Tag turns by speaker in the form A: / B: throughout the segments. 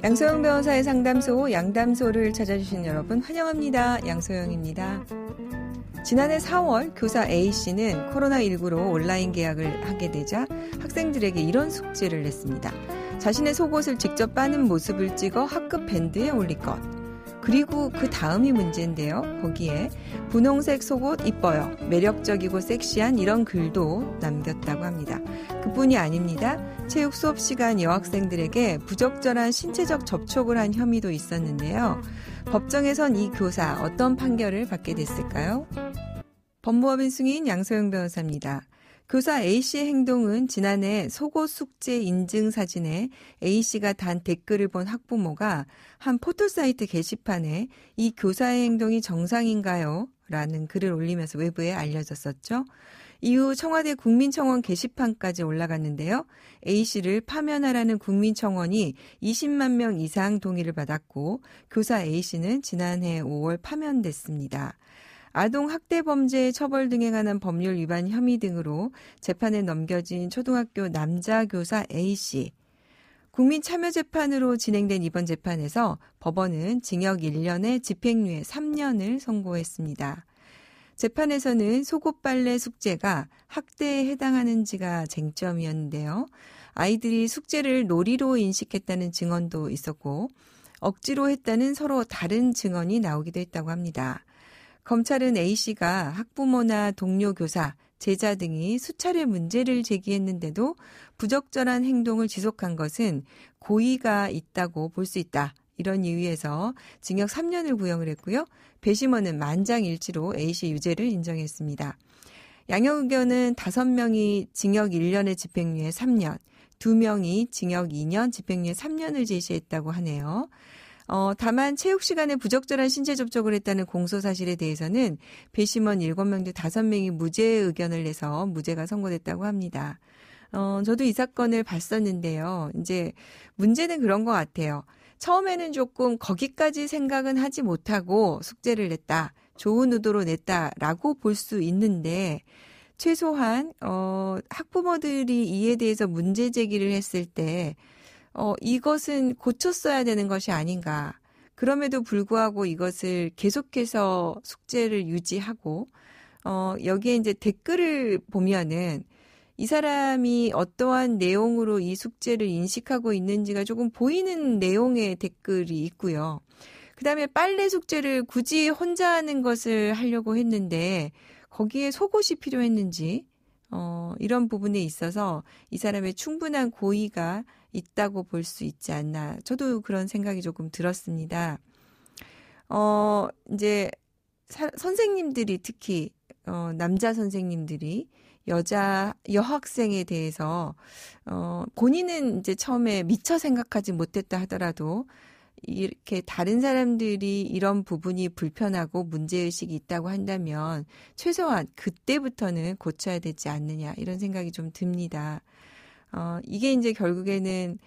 A: 양소영 변호사의 상담소 양담소를 찾아주신 여러분 환영합니다. 양소영입니다. 지난해 4월 교사 A씨는 코로나19로 온라인 계약을 하게 되자 학생들에게 이런 숙제를 냈습니다. 자신의 속옷을 직접 빠는 모습을 찍어 학급 밴드에 올릴 것. 그리고 그 다음이 문제인데요. 거기에 분홍색 속옷 이뻐요. 매력적이고 섹시한 이런 글도 남겼다고 합니다. 그뿐이 아닙니다. 체육 수업 시간 여학생들에게 부적절한 신체적 접촉을 한 혐의도 있었는데요. 법정에선 이 교사 어떤 판결을 받게 됐을까요? 법무법인 승인 양소영 변호사입니다. 교사 A씨의 행동은 지난해 속옷 숙제 인증 사진에 A씨가 단 댓글을 본 학부모가 한 포털사이트 게시판에 이 교사의 행동이 정상인가요? 라는 글을 올리면서 외부에 알려졌었죠. 이후 청와대 국민청원 게시판까지 올라갔는데요. A씨를 파면하라는 국민청원이 20만 명 이상 동의를 받았고 교사 A씨는 지난해 5월 파면됐습니다. 아동 학대 범죄 처벌 등에 관한 법률 위반 혐의 등으로 재판에 넘겨진 초등학교 남자 교사 A씨. 국민참여재판으로 진행된 이번 재판에서 법원은 징역 1년에 집행유예 3년을 선고했습니다. 재판에서는 속옷 빨래 숙제가 학대에 해당하는지가 쟁점이었는데요. 아이들이 숙제를 놀이로 인식했다는 증언도 있었고 억지로 했다는 서로 다른 증언이 나오기도 했다고 합니다. 검찰은 A씨가 학부모나 동료 교사, 제자 등이 수차례 문제를 제기했는데도 부적절한 행동을 지속한 것은 고의가 있다고 볼 수 있다. 이런 이유에서 징역 3년을 구형을 했고요. 배심원은 만장일치로 A씨 유죄를 인정했습니다. 양형 의견은 5명이 징역 1년에 집행유예 3년, 2명이 징역 2년, 집행유예 3년을 제시했다고 하네요. 다만 체육 시간에 부적절한 신체 접촉을 했다는 공소 사실에 대해서는 배심원 7명 중 5명이 무죄 의견을 내서 무죄가 선고됐다고 합니다. 저도 이 사건을 봤었는데요. 이제 문제는 그런 것 같아요. 처음에는 조금 거기까지 생각은 하지 못하고 숙제를 냈다. 좋은 의도로 냈다라고 볼 수 있는데 최소한 학부모들이 이에 대해서 문제 제기를 했을 때 이것은 고쳤어야 되는 것이 아닌가. 그럼에도 불구하고 이것을 계속해서 숙제를 유지하고, 여기에 이제 댓글을 보면은 이 사람이 어떠한 내용으로 이 숙제를 인식하고 있는지가 조금 보이는 내용의 댓글이 있고요. 그 다음에 빨래 숙제를 굳이 혼자 하는 것을 하려고 했는데 거기에 속옷이 필요했는지, 이런 부분에 있어서 이 사람의 충분한 고의가 있다고 볼 수 있지 않나. 저도 그런 생각이 조금 들었습니다. 이제 선생님들이 특히 남자 선생님들이 여학생에 대해서 본인은 이제 처음에 미처 생각하지 못했다 하더라도 이렇게 다른 사람들이 이런 부분이 불편하고 문제의식이 있다고 한다면 최소한 그때부터는 고쳐야 되지 않느냐 이런 생각이 좀 듭니다. 이게 이제 결국에는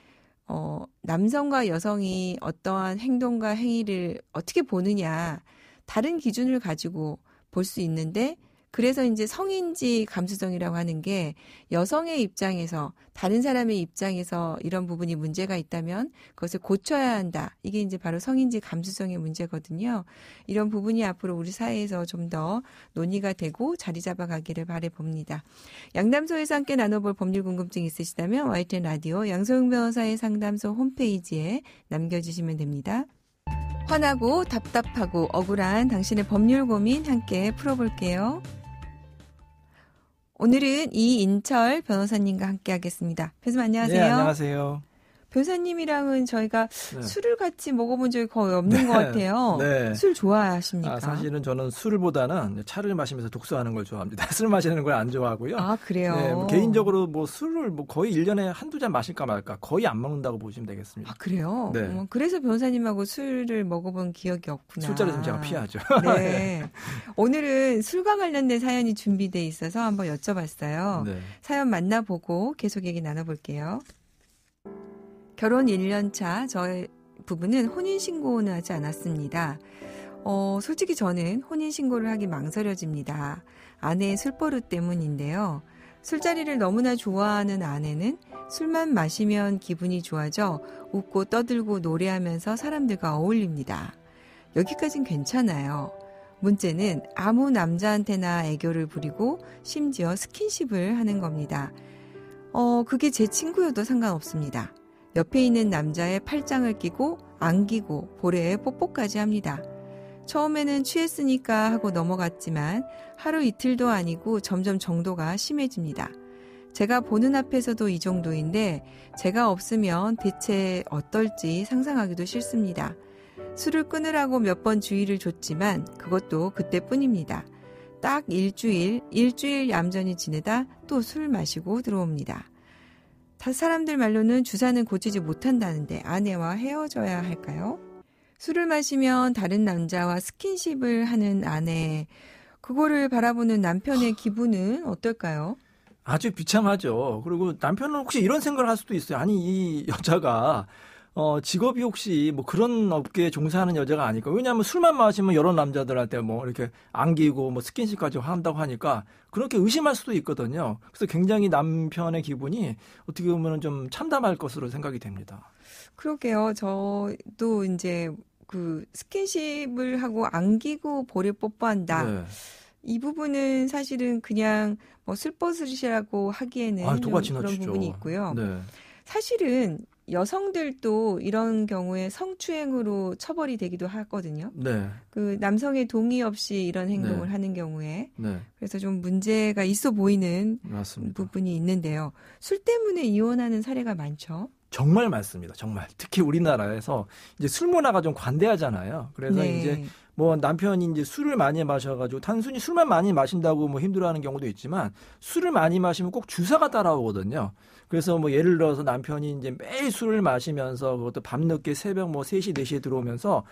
A: 남성과 여성이 어떠한 행동과 행위를 어떻게 보느냐 다른 기준을 가지고 볼 수 있는데 그래서 이제 성인지 감수성이라고 하는 게 여성의 입장에서 다른 사람의 입장에서 이런 부분이 문제가 있다면 그것을 고쳐야 한다. 이게 이제 바로 성인지 감수성의 문제거든요. 이런 부분이 앞으로 우리 사회에서 좀 더 논의가 되고 자리 잡아가기를 바라봅니다. 양담소에서 함께 나눠볼 법률 궁금증 있으시다면 YTN 라디오 양소영 변호사의 상담소 홈페이지에 남겨주시면 됩니다. 화나고 답답하고 억울한 당신의 법률 고민 함께 풀어볼게요. 오늘은 이인철 변호사님과 함께 하겠습니다. 변호사님 안녕하세요.
B: 네, 안녕하세요.
A: 변호사님이랑은 저희가 술을 같이 먹어본 적이 거의 없는 것 같아요.
B: 네.
A: 술 좋아하십니까?
B: 사실은 저는 술보다는 차를 마시면서 독서하는 걸 좋아합니다. 술 마시는 걸 안 좋아하고요.
A: 아, 그래요?
B: 네, 개인적으로 술을 거의 1년에 한두 잔 마실까 말까 거의 안 먹는다고 보시면 되겠습니다.
A: 아, 그래요?
B: 네.
A: 그래서 변호사님하고 술을 먹어본 기억이 없구나.
B: 술자리 좀 제가 피하죠.
A: 네. 오늘은 술과 관련된 사연이 준비돼 있어서 한번 여쭤봤어요.
B: 네.
A: 사연 만나보고 계속 얘기 나눠볼게요. 결혼 1년 차 저희 부부는 혼인신고는 하지 않았습니다. 솔직히 저는 혼인신고를 하기 망설여집니다. 아내의 술버릇 때문인데요. 술자리를 너무나 좋아하는 아내는 술만 마시면 기분이 좋아져 웃고 떠들고 노래하면서 사람들과 어울립니다. 여기까진 괜찮아요. 문제는 아무 남자한테나 애교를 부리고 심지어 스킨십을 하는 겁니다. 그게 제 친구여도 상관없습니다. 옆에 있는 남자의 팔짱을 끼고 안기고 볼에 뽀뽀까지 합니다. 처음에는 취했으니까 하고 넘어갔지만 하루 이틀도 아니고 점점 정도가 심해집니다. 제가 보는 앞에서도 이 정도인데 제가 없으면 대체 어떨지 상상하기도 싫습니다. 술을 끊으라고 몇 번 주의를 줬지만 그것도 그때뿐입니다. 딱 일주일 얌전히 지내다 또 술 마시고 들어옵니다. 사람들 말로는 주사는 고치지 못한다는데 아내와 헤어져야 할까요? 술을 마시면 다른 남자와 스킨십을 하는 아내, 그거를 바라보는 남편의 기분은 어떨까요?
B: 아주 비참하죠. 그리고 남편은 혹시 이런 생각을 할 수도 있어요. 아니, 이 여자가 직업이 혹시 뭐 그런 업계에 종사하는 여자가 아닐까. 왜냐하면 술만 마시면 여러 남자들한테 뭐 이렇게 안기고 뭐 스킨십까지 한다고 하니까 그렇게 의심할 수도 있거든요. 그래서 굉장히 남편의 기분이 어떻게 보면 좀 참담할 것으로 생각이 됩니다.
A: 그러게요. 저도 이제 그 스킨십을 하고 안기고 볼에 뽀뽀한다.
B: 네.
A: 이 부분은 사실은 그냥 뭐 술버릇이라고 하기에는 좀 그런 부분이 있고요.
B: 네.
A: 사실은 여성들도 이런 경우에 성추행으로 처벌이 되기도 하거든요.
B: 네.
A: 그 남성의 동의 없이 이런 행동을 하는 경우에. 그래서 좀 문제가 있어 보이는
B: 맞습니다.
A: 부분이 있는데요. 술 때문에 이혼하는 사례가 많죠.
B: 정말 많습니다. 정말. 특히 우리나라에서 이제 술 문화가 좀 관대하잖아요. 그래서 이제 뭐 남편이 이제 술을 많이 마셔가지고 단순히 술만 많이 마신다고 뭐 힘들어하는 경우도 있지만 술을 많이 마시면 꼭 주사가 따라오거든요. 그래서 뭐 예를 들어서 남편이 이제 매일 술을 마시면서 그것도 밤늦게 새벽 뭐 3시, 4시에 들어오면서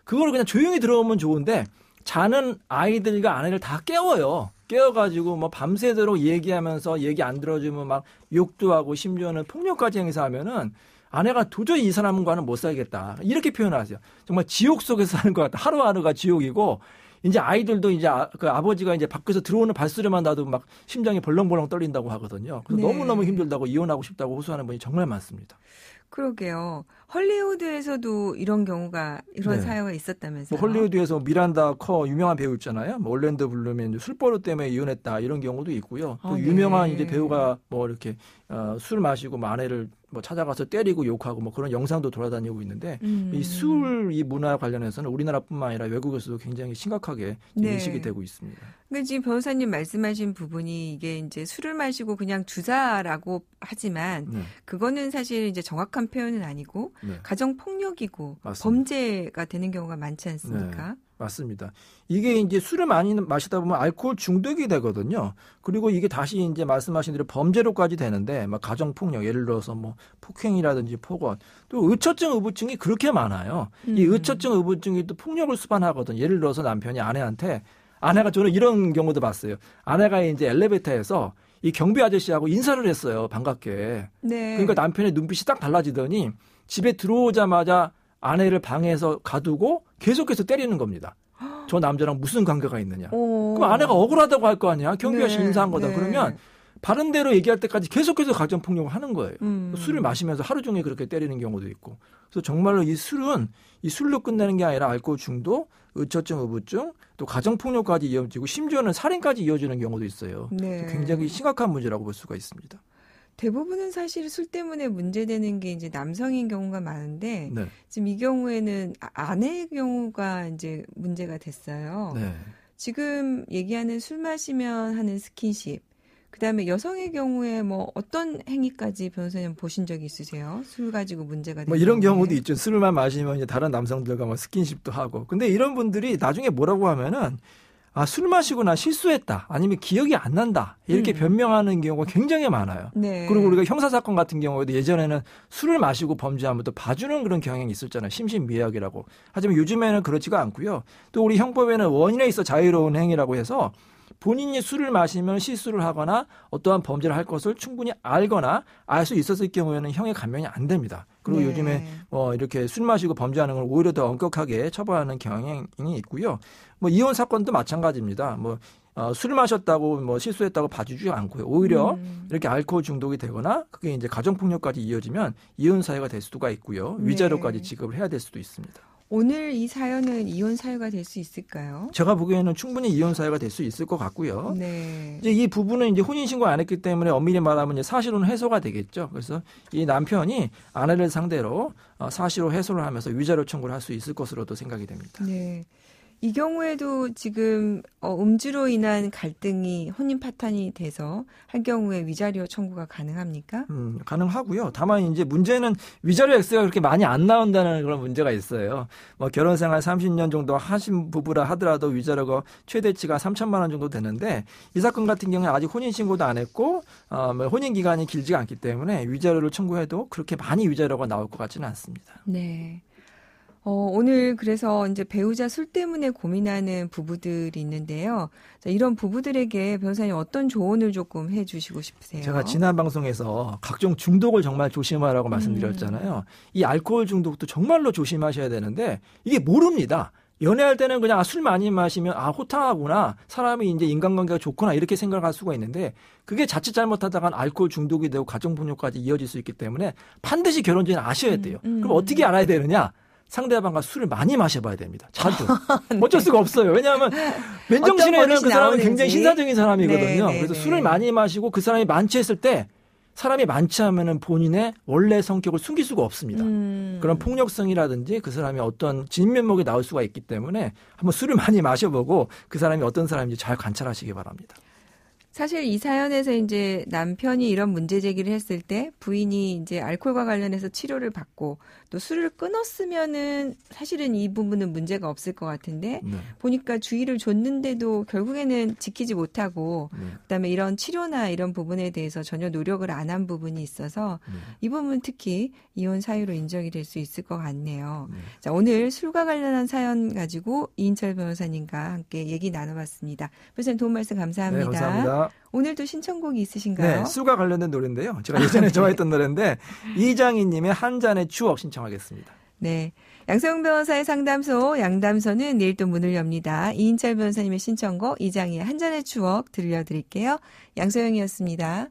B: 그걸 그냥 조용히 들어오면 좋은데 자는 아이들과 아내를 다 깨워요. 깨워가지고 뭐 밤새도록 얘기하면서 얘기 안 들어주면 막 욕도 하고 심지어는 폭력까지 행사하면은 아내가 도저히 이 사람과는 못 살겠다. 이렇게 표현하세요. 정말 지옥 속에서 사는 것 같다. 하루하루가 지옥이고 이제 아이들도 이제 그 아버지가 이제 밖에서 들어오는 발소리만 나도 막 심장이 벌렁벌렁 떨린다고 하거든요. 그래서 너무너무 힘들다고 이혼하고 싶다고 호소하는 분이 정말 많습니다.
A: 그러게요. 헐리우드에서도 이런 사회가 있었다면서요?
B: 뭐 헐리우드에서 미란다 커 유명한 배우 있잖아요. 뭐 올랜도 블룸이 술버릇 때문에 이혼했다 이런 경우도 있고요. 또 유명한 이제 배우가 뭐 이렇게 술 마시고 뭐 아내를 뭐 찾아가서 때리고 욕하고 뭐 그런 영상도 돌아다니고 있는데 이 술 이 문화 관련해서는 우리나라뿐만 아니라 외국에서도 굉장히 심각하게 인식이 되고 있습니다.
A: 그러니까 지금 변호사님 말씀하신 부분이 이게 이제 술을 마시고 그냥 주사라고 하지만 그거는 사실 이제 정확한 표현은 아니고 가정 폭력이고 범죄가 되는 경우가 많지 않습니까?
B: 맞습니다. 이게 이제 술을 많이 마시다 보면 알코올 중독이 되거든요. 그리고 이게 다시 이제 말씀하신 대로 범죄로까지 되는데, 막 가정폭력, 예를 들어서 뭐 폭행이라든지 폭언, 또 의처증 의부증이 그렇게 많아요. 이 의처증 의부증이 또 폭력을 수반하거든. 예를 들어서 남편이 아내가 저는 이런 경우도 봤어요. 아내가 이제 엘리베이터에서 이 경비 아저씨하고 인사를 했어요. 반갑게. 그러니까 남편의 눈빛이 딱 달라지더니 집에 들어오자마자 아내를 방에서 가두고 계속해서 때리는 겁니다. 저 남자랑 무슨 관계가 있느냐. 그럼 아내가 억울하다고 할 거 아니야. 경비 아저씨 인사한 거다. 그러면 바른 대로 얘기할 때까지 계속해서 가정폭력을 하는 거예요. 술을 마시면서 하루 종일 그렇게 때리는 경우도 있고. 그래서 정말로 이 술은 이 술로 끝내는 게 아니라 알코올 중독, 의처증, 의부증, 또 가정폭력까지 이어지고 심지어는 살인까지 이어지는 경우도 있어요. 굉장히 심각한 문제라고 볼 수가 있습니다.
A: 대부분은 사실 술 때문에 문제되는 게 이제 남성인 경우가 많은데 지금 이 경우에는 아내의 경우가 이제 문제가 됐어요. 지금 얘기하는 술 마시면 하는 스킨십, 그다음에 여성의 경우에 뭐 어떤 행위까지 변호사님 보신 적이 있으세요? 술 가지고 문제가 되는
B: 뭐 이런 경우도 있죠. 술만 마시면 이제 다른 남성들과 뭐 스킨십도 하고. 근데 이런 분들이 나중에 뭐라고 하면은 술 마시고 나 실수했다. 아니면 기억이 안 난다. 이렇게 변명하는 경우가 굉장히 많아요. 그리고 우리가 형사사건 같은 경우에도 예전에는 술을 마시고 범죄하면 또 봐주는 그런 경향이 있었잖아요. 심신미약이라고. 하지만 요즘에는 그렇지가 않고요. 또 우리 형법에는 원인에 있어 자유로운 행위라고 해서 본인이 술을 마시면 실수를 하거나 어떠한 범죄를 할 것을 충분히 알거나 알 수 있었을 경우에는 형의 감면이 안 됩니다. 그리고
A: 네.
B: 요즘에 이렇게 술 마시고 범죄하는 걸 오히려 더 엄격하게 처벌하는 경향이 있고요. 이혼 사건도 마찬가지입니다. 술 마셨다고 실수했다고 봐주지 않고요. 오히려 이렇게 알코올 중독이 되거나 그게 이제 가정폭력까지 이어지면 이혼 사유가 될 수가 있고요. 위자료까지 지급을 해야 될 수도 있습니다.
A: 오늘 이 사연은 이혼 사유가 될 수 있을까요?
B: 제가 보기에는 충분히 이혼 사유가 될 수 있을 것 같고요.
A: 네.
B: 이제 이 부부는 이제 혼인 신고 안 했기 때문에 엄밀히 말하면 이제 사실혼 해소가 되겠죠. 그래서 이 남편이 아내를 상대로 사실혼 해소를 하면서 위자료 청구를 할 수 있을 것으로도 생각이 됩니다.
A: 네. 이 경우에도 지금 음주로 인한 갈등이 혼인 파탄이 돼서 할 경우에 위자료 청구가 가능합니까?
B: 가능하고요. 다만 이제 문제는 위자료 액수가 그렇게 많이 안 나온다는 그런 문제가 있어요. 결혼 생활 30년 정도 하신 부부라 하더라도 위자료가 최대치가 3천만 원 정도 되는데 이 사건 같은 경우에 아직 혼인 신고도 안 했고 혼인 기간이 길지가 않기 때문에 위자료를 청구해도 그렇게 많이 위자료가 나올 것 같지는 않습니다.
A: 네. 오늘 그래서 이제 배우자 술 때문에 고민하는 부부들이 있는데요. 자, 이런 부부들에게 변호사님 어떤 조언을 조금 해주시고 싶으세요?
B: 제가 지난 방송에서 각종 중독을 정말 조심하라고 말씀드렸잖아요. 이 알코올 중독도 정말로 조심하셔야 되는데 이게 모릅니다. 연애할 때는 그냥 술 많이 마시면 호탕하구나, 사람이 이제 인간관계가 좋구나 이렇게 생각할 수가 있는데 그게 자칫 잘못하다간 알코올 중독이 되고 가정폭력까지 이어질 수 있기 때문에 반드시 결혼 전에 아셔야 돼요. 그럼 어떻게 알아야 되느냐? 상대방과 술을 많이 마셔봐야 됩니다. 자주. 네. 어쩔 수가 없어요. 왜냐하면 맨정신에는 그 사람은 굉장히 신사적인 사람이거든요. 네, 그래서 술을 많이 마시고 그 사람이 만취했을 때 사람이 만취하면은 본인의 원래 성격을 숨길 수가 없습니다. 그런 폭력성이라든지 그 사람이 어떤 진면목이 나올 수가 있기 때문에 한번 술을 많이 마셔보고 그 사람이 어떤 사람인지 잘 관찰하시기 바랍니다.
A: 사실 이 사연에서 이제 남편이 이런 문제 제기를 했을 때 부인이 이제 알코올과 관련해서 치료를 받고 또 술을 끊었으면은 사실은 이 부분은 문제가 없을 것 같은데
B: 네.
A: 보니까 주의를 줬는데도 결국에는 지키지 못하고 그다음에 이런 치료나 이런 부분에 대해서 전혀 노력을 안 한 부분이 있어서 이 부분 특히 이혼 사유로 인정이 될 수 있을 것 같네요. 자, 오늘 술과 관련한 사연 가지고 이인철 변호사님과 함께 얘기 나눠봤습니다. 변호사님 도움 말씀 감사합니다.
B: 네, 감사합니다.
A: 오늘도 신청곡이 있으신가요?
B: 네, 술과 관련된 노래인데요. 제가 예전에 좋아했던 노래인데 이장희님의 한 잔의 추억 신청하겠습니다.
A: 네, 양서영 변호사의 상담소 양담소는 내일 또 문을 엽니다. 이인철 변호사님의 신청곡 이장희의 한 잔의 추억 들려드릴게요. 양서영이었습니다.